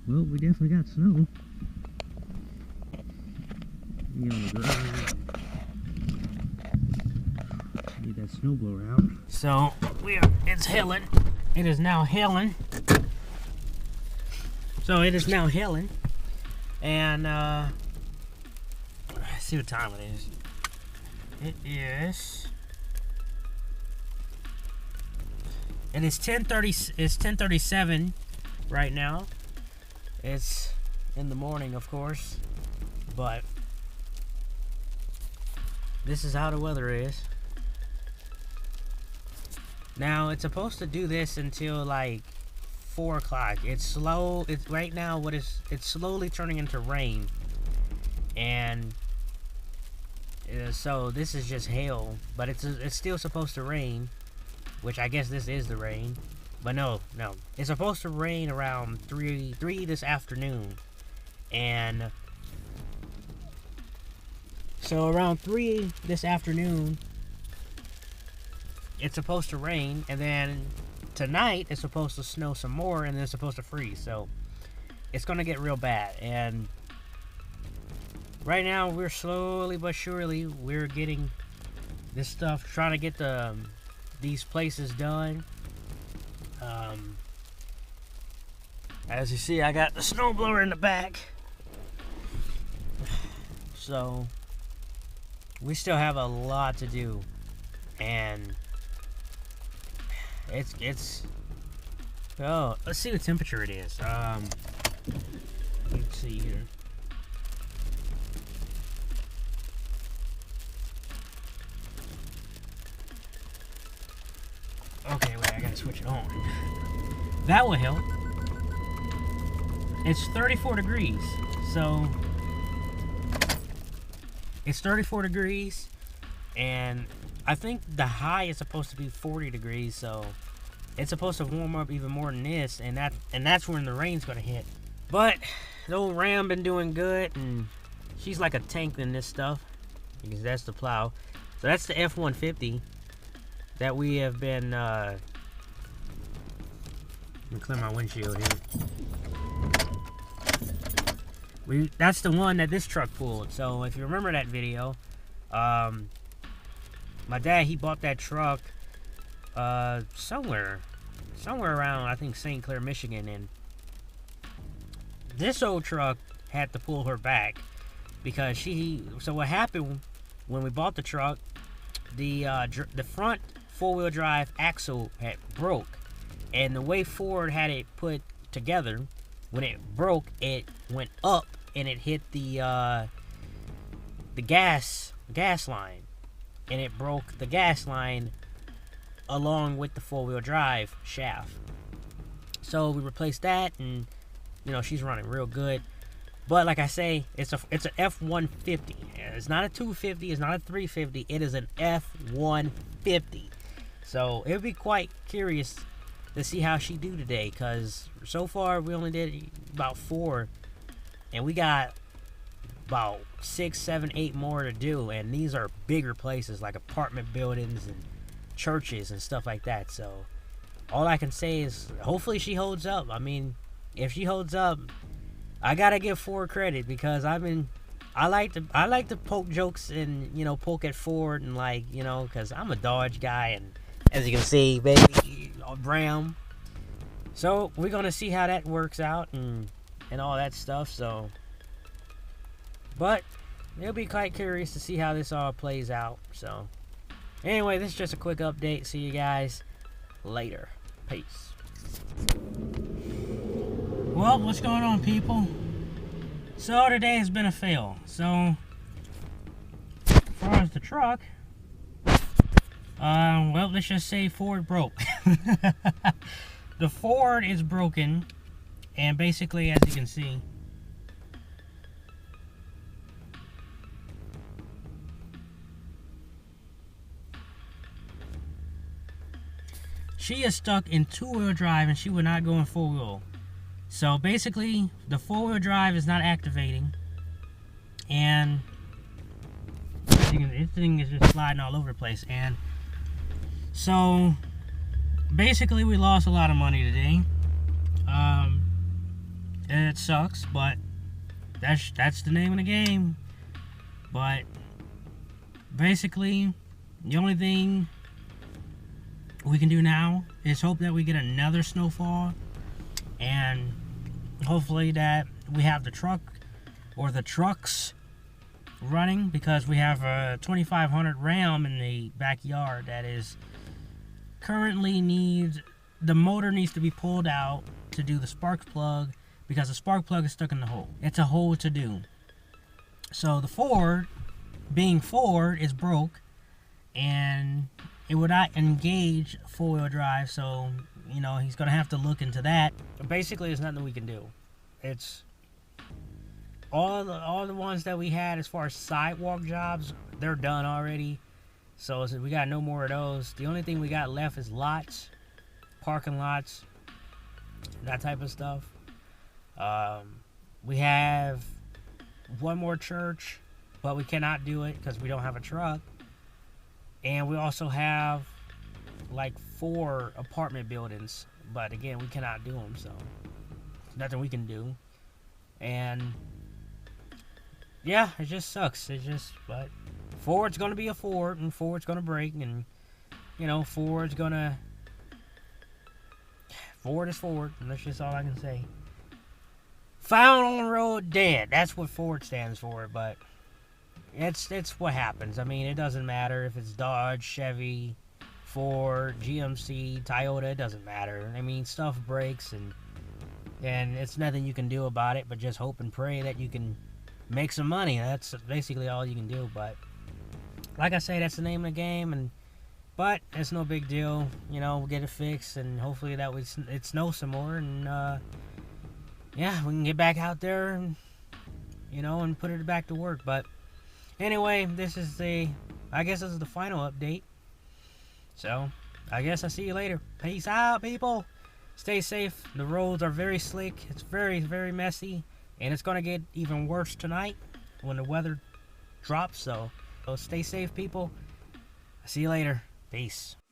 Well, we definitely got snow. Be on the ground. Get that snowblower out. So it's hailing. It is now hailing. So it is now hailing, and let's see what time it is. It is 10:30. It's 10:37 right now. It's in the morning, of course, but this is how the weather is. Now it's supposed to do this until like 4 o'clock. It's slow. It's right now. It's slowly turning into rain, and so this is just hail. But it's still supposed to rain, which I guess this is the rain. But no, it's supposed to rain around 3 this afternoon, and so around 3 this afternoon, it's supposed to rain, and then tonight it's supposed to snow some more, and then it's supposed to freeze. So it's gonna get real bad. And right now we're slowly but surely we're getting this stuff, trying to get these places done. As you see, I got the snowblower in the back, so we still have a lot to do, and it's oh, let's see what temperature it is. Let's see here. Okay, wait, I gotta switch it on. That will help. It's 34 degrees, so it's 34 degrees, and I think the high is supposed to be 40 degrees, so it's supposed to warm up even more than this, and that's when the rain's gonna hit. But the old Ram been doing good, and she's like a tank in this stuff, because that's the Plow. So that's the F-150 that we have been. Let me clear my windshield here. That's the one that this truck pulled. So if you remember that video, my dad, he bought that truck somewhere around, I think, St. Clair, Michigan, and this old truck had to pull her back because so what happened when we bought the truck, the front 4-wheel drive axle had broke, and the way Ford had it put together, when it broke, it went up and it hit the gas line, and it broke the gas line along with the 4-wheel drive shaft. So we replaced that, and she's running real good. But like I say, it's an F-150. It's not a 250, it's not a 350, it is an F-150. So it'll be quite curious to see how she do today, because so far we only did about 4, and we got about 6, 7, 8 more to do, and these are bigger places like apartment buildings and churches and stuff like that. So all I can say is hopefully she holds up. I mean, if she holds up, I gotta give Ford credit, because I like to poke jokes and poke at Ford, and because I'm a Dodge guy, and as you can see, baby, Ram. So we're gonna see how that works out and all that stuff. So, but it'll be quite curious to see how this all plays out. So anyway, this is just a quick update. See you guys later. Peace. Well, what's going on, people? So today has been a fail. So as far as the truck, well, let's just say Ford broke. The Ford is broken, and basically, as you can see, she is stuck in 2-wheel drive, and she would not go in 4-wheel. So basically, the 4-wheel drive is not activating, and this thing is just sliding all over the place. And so basically, we lost a lot of money today. It sucks, but that's the name of the game. But basically, the only thing we can do now is hope that we get another snowfall, and hopefully that we have the truck or the trucks running, because we have a 2500 Ram in the backyard that is currently the motor needs to be pulled out to do the spark plug, because the spark plug is stuck in the hole. It's a hole to do. So the Ford, being Ford, is broke, and it would not engage 4-wheel drive, so he's gonna have to look into that. Basically, there's nothing we can do. It's all the ones that we had as far as sidewalk jobs, they're done already. So we got no more of those. The only thing we got left is lots, parking lots, that type of stuff. We have one more church, but we cannot do it because we don't have a truck. And we also have like 4 apartment buildings, but again, we cannot do them, so nothing we can do. And yeah, it just sucks. But Ford's gonna be a Ford, and Ford's gonna break, and Ford is Ford, and that's just all I can say. Found on the road dead. That's what Ford stands for, but it's what happens. I mean, it doesn't matter if it's Dodge, Chevy, Ford, GMC, Toyota, it doesn't matter. I mean, stuff breaks, and it's nothing you can do about it but just hope and pray that you can make some money. That's basically all you can do. But like I say, that's the name of the game, but it's no big deal. We'll get it fixed, and hopefully it snows some more, and yeah, we can get back out there and and put it back to work. But anyway, I guess this is the final update. So I guess I'll see you later. Peace out, people. Stay safe. The roads are very slick. It's very, very messy, and it's gonna get even worse tonight when the weather drops. So stay safe, people. I'll see you later. Peace.